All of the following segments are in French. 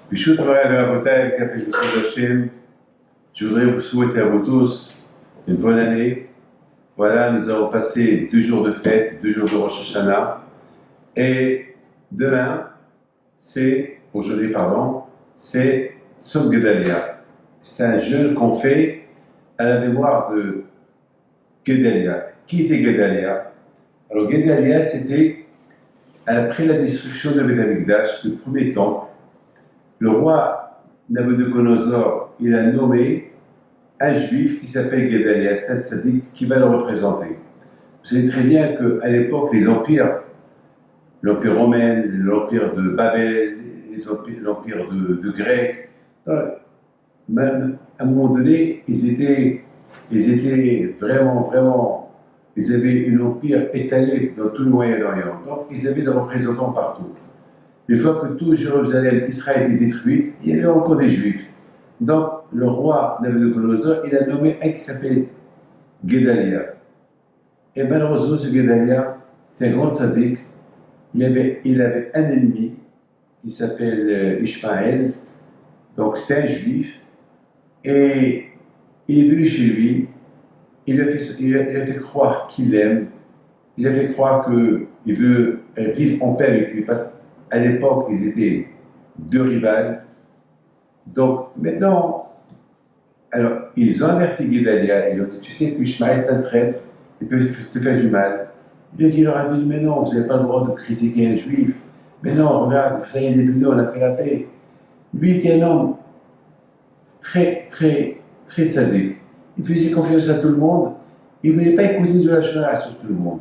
Bishut Rabotai, avec Hachem, je voudrais vous souhaiter à vous tous une bonne année. Voilà, nous avons passé 2 jours de fête, 2 jours de Rosh Hashanah. Et demain, aujourd'hui, c'est Tzom Gedalia. C'est un jeûne qu'on fait à la mémoire de Gedalia. Qui était Gedalia? Alors, Gedalia, c'était après la destruction de Beth Amikdash, le premier temple. Le roi Nabucodonosor, il a nommé un juif qui s'appelle Gedalia, c'est un tzaddik qui va le représenter. Vous savez très bien qu'à l'époque, les empires, l'empire romain, l'empire de Babel, l'empire de Grec, même à un moment donné, ils étaient vraiment, ils avaient un empire étalé dans tout le Moyen-Orient. Donc, ils avaient des représentants partout. Une fois que tout Jérusalem, Israël est détruite, il y avait encore des Juifs. Donc, le roi Nabucodonosor, il a nommé un qui s'appelle Gedalia. Et malheureusement, ce Gedalia, c'était un grand tzaddik. Il avait un ennemi qui s'appelle Ishmaël. Donc, c'est un juif. Et il est venu chez lui. Il a fait croire qu'il l'aime. Il a fait croire qu'il veut vivre en paix avec lui. Parce qu'à l'époque, ils étaient 2 rivales. Donc, maintenant, alors, ils ont averti Gedalia. Ils ont dit, tu sais que Ishmaël, c'est un traître. Il peut te faire du mal. Il leur a dit, mais non, vous n'avez pas le droit de critiquer un juif. Mais non, regarde, ça y est, depuis nous, on a fait la paix. Lui était un homme très tzaddik. Il faisait confiance à tout le monde. Il ne voulait pas écouter de la shara sur tout le monde.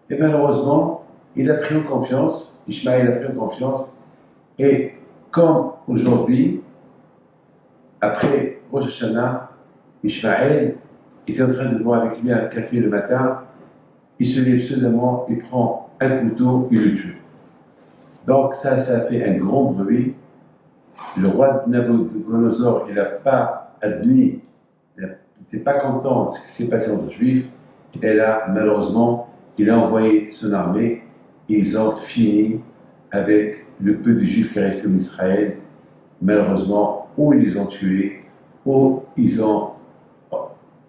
Et malheureusement, il a pris en confiance, Ishmaël a pris en confiance. Et comme aujourd'hui, après Rosh Hashanah, Ishmaël était en train de boire avec lui un café le matin. Il se lève soudainement, il prend un couteau, il le tue. Donc ça a fait un grand bruit. Le roi Nabucodonosor, il n'a pas admis, il n'était pas content de ce qui s'est passé entre les Juifs. Et là, malheureusement, il a envoyé son armée et ils ont fini avec le peu de Juifs qui restaient en Israël. Malheureusement, ou ils les ont tués, ou ils ont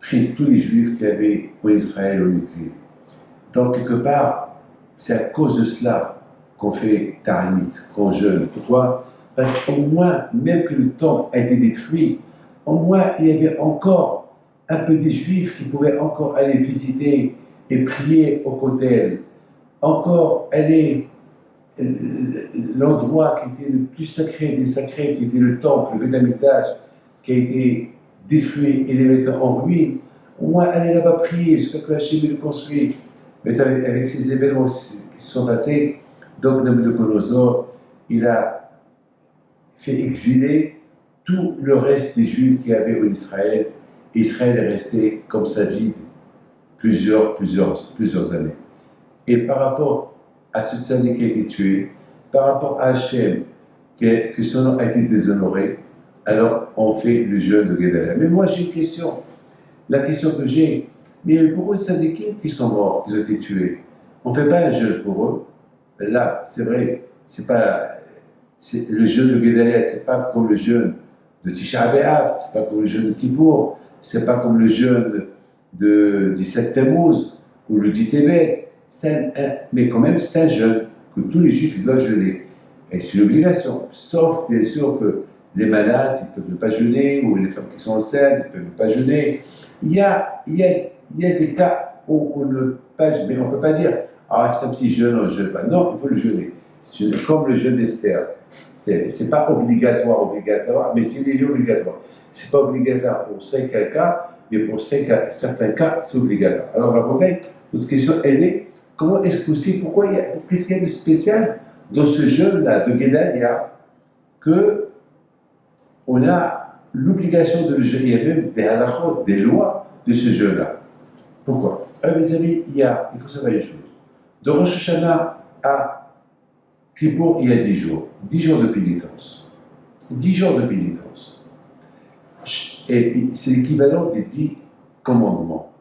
pris tous les Juifs qui avaient en Israël en exil. Donc, quelque part, c'est à cause de cela qu'on fait Ta'anit, qu'on jeûne. Pourquoi? Parce qu'au moins, même que le temple a été détruit, au moins il y avait encore un peu des Juifs qui pouvaient encore aller visiter et prier au Kotel, encore aller l'endroit qui était le plus sacré des sacrés, qui était le temple, le Beth Amikdash, qui a été détruit et les mettre en ruine. Au moins aller là-bas prier, jusqu'à que Hachem le construit. Mais avec ces événements qui se sont passés, donc Nabucodonosor, il a fait exiler tout le reste des Juifs qui avaient en Israël. Et Israël est resté comme ça vide plusieurs années. Et par rapport à ce tzaddik qui a été tué, par rapport à Hachem, que son nom a été déshonoré, alors on fait le jeûne de Gedalia. Mais moi j'ai une question. La question que j'ai, mais il y a beaucoup de tzaddikim qui sont morts, qui ont été tués. On ne fait pas un jeûne pour eux. Là, c'est vrai, le jeûne de Gedalia, c'est pas comme le jeûne de Tisha B'Av, c'est pas comme le jeûne de Kippour, c'est pas comme le jeûne du 7 Tammuz ou le 10 Tébet. Mais quand même, c'est un jeûne que tous les juifs doivent jeûner. Et c'est une obligation, sauf bien sûr que les malades, ils ne peuvent pas jeûner, ou les femmes qui sont enceintes, ils ne peuvent pas jeûner. Il y a des cas où on ne peut pas dire ah, c'est un petit jeûne, on ne jeûne pas. Non, il faut le jeûner. C'est comme le jeûne d'Esther. C'est pas obligatoire, mais c'est une obligatoire. C'est pas obligatoire pour certains cas, mais pour certains cas, c'est obligatoire. Alors, Rabbi, notre question, elle est comment est-ce possible, qu'est-ce qu'il y a de spécial dans ce jeûne-là de Gedalia que on a l'obligation de le jeûner, il y a même des halachot, des lois de ce jeûne-là. Pourquoi? Mes amis, il faut savoir une chose. De Rosh Hashanah à Kippour, il y a 10 jours. 10 jours de pénitence. 10 jours de pénitence. Et c'est l'équivalent des 10 commandements.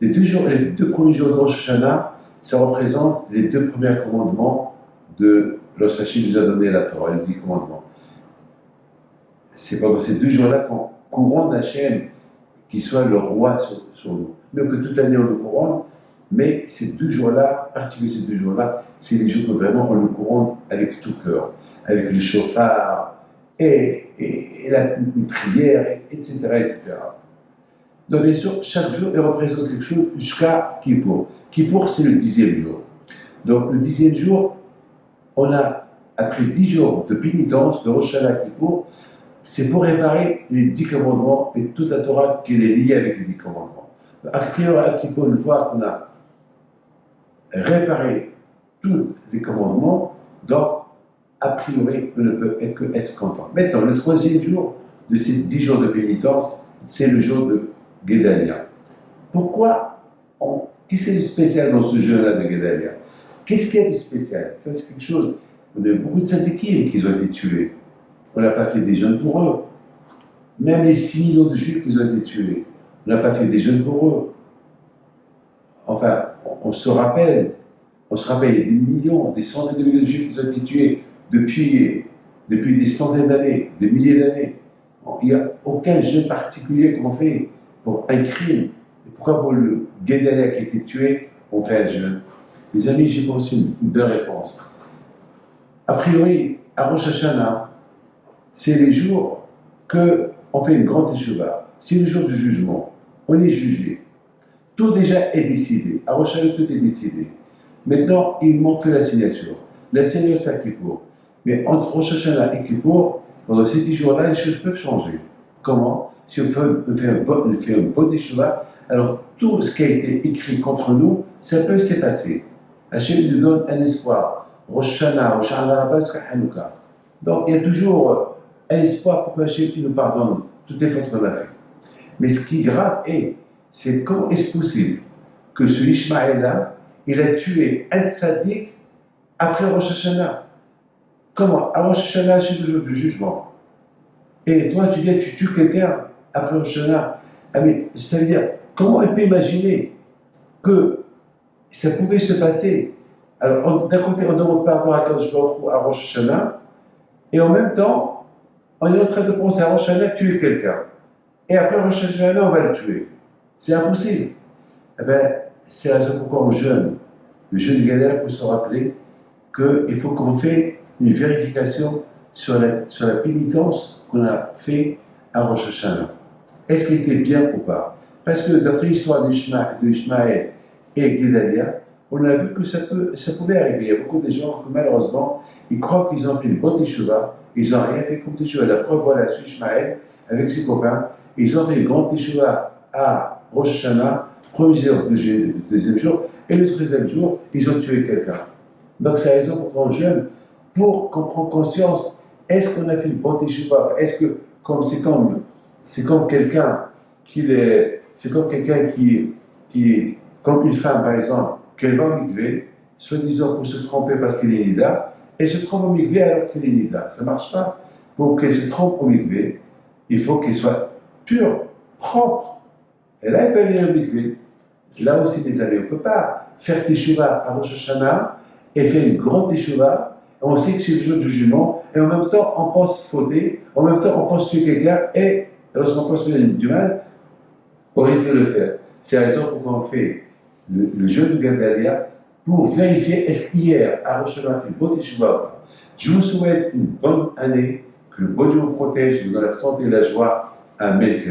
Les 2 premiers jours de Rosh Hashanah, ça représente les 2 premiers commandements de lorsqu'Hachem nous a donné la Torah, les 10 commandements. c'est pendant ces 2 jours-là qu'on couronne Hachem, qui soit le roi sur nous. Même que toute l'année on le couronne, mais ces 2 jours-là, particulièrement ces 2 jours-là, c'est les jours que vraiment on le couronne avec tout cœur, avec le chauffard et une prière, etc., etc. Donc bien sûr, chaque jour, il représente quelque chose jusqu'à Kippour. Kippour, c'est le 10e jour. Donc le 10e jour, on a, après 10 jours de pénitence, de Rosh Hashanah Kippour, c'est pour réparer les 10 commandements et toute la Torah qui est liée avec les 10 commandements. À Kippour, une fois qu'on a réparé tous les commandements, donc, a priori, on ne peut que être content. Maintenant, le 3e jour de ces 10 jours de pénitence, c'est le jour de Guédalia. Pourquoi qu'est-ce qu'il y a de spécial dans ce jour-là de Guédalia? Qu'est-ce qu'il y a de spécial? Ça, c'est quelque chose. On a eu beaucoup de tzadikim qui ont été tués. On n'a pas fait des jeûnes pour eux. Même les 6 millions de juifs qui ont été tués, on n'a pas fait des jeûnes pour eux. Enfin, on se rappelle, il y a des millions, des centaines de millions de juifs qui ont été tués depuis des centaines d'années, des milliers d'années. Il n'y a aucun jeûne particulier qu'on fait pour un crime. Et pourquoi pour le Guédalia qui a été tué, on fait un jeûne? Mes amis, j'ai pensé une bonne réponse. A priori, à Rosh Hashanah, c'est les jours qu'on fait une grande teshuva. C'est le jour du jugement. On est jugé. Tout déjà est décidé. À Rosh Hashanah, tout est décidé. Maintenant, il manque que la signature. La signature, c'est à Kippour. Mais entre Rosh Hashanah et Kippour, pendant ces 10 jours-là, les choses peuvent changer. Comment? Si on fait un bon teshuva, alors tout ce qui a été écrit contre nous, ça peut s'effacer. Hachem nous donne un espoir. Rosh Hashanah, Rabbah, jusqu'à Hanouka. Donc il y a toujours un espoir pour que Hachem nous pardonne toutes les fautes qu'on a faites. Mais ce qui est grave c'est comment est-ce possible que ce Ishmaël-là, il a tué un tzaddik après Rosh Hashanah? Comment? À Rosh Hashanah, c'est le jour du jugement. Et toi, tu viens, tu tues quelqu'un après Rosh Hashanah. Ah, mais ça veut dire, comment on peut imaginer que ça pouvait se passer? Alors, d'un côté, on demande pardon à Kadosh Baruch Hu à Rosh Hashanah, et en même temps, on est en train de penser à Rosh Hashanah tuer quelqu'un. Et après Rosh Hashanah, on va le tuer. C'est impossible. Eh bien, c'est la raison pourquoi on jeûne. Le jeûne de Guédalia pour se rappeler qu'il faut qu'on fasse une vérification sur la pénitence qu'on a fait à Rosh Hashanah. Est-ce qu'il était bien ou pas? Parce que d'après l'histoire d'Ishmaël et Guédalia, on a vu que ça pouvait arriver. Il y a beaucoup de gens qui, malheureusement, ils croient qu'ils ont fait une bonne teshuva, ils n'ont rien fait comme teshuva. La preuve, voilà, sur Ishmaël, avec ses copains, ils ont fait une grande teshuva à Rosh Hashanah, premier jour, deuxième jour, et le 13e jour, ils ont tué quelqu'un. Donc, c'est la raison pour qu'on jeûne, pour qu'on prenne conscience, est-ce qu'on a fait une bonne teshuva? Est-ce que, c'est comme quelqu'un qui, comme une femme, par exemple, qu'elle va au mikvé, soi-disant pour se tromper parce qu'elle est nida, et se trompe au mikvé alors qu'elle est nida. Ça ne marche pas. Pour qu'elle se trompe au mikvé, il faut qu'elle soit pure, propre. Et là, elle peut venir au mikvé. Là aussi, des années, on ne peut pas faire teshuva à Rosh Hashanah et faire une grande teshuva. On sait que c'est le jour du jugement, et en même temps, on pense fauter, en même temps, on pense tuer quelqu'un, et lorsqu'on pense faire du mal, on risque de le faire. C'est la raison pour qu'on fait le jeûne de Guédalia pour vérifier est-ce qu'hier, à Rosh Hashanah, fait une bonne teshuva ou pas. Je vous souhaite une bonne année, que le bon Dieu vous protège, vous donne la santé et la joie. Amen.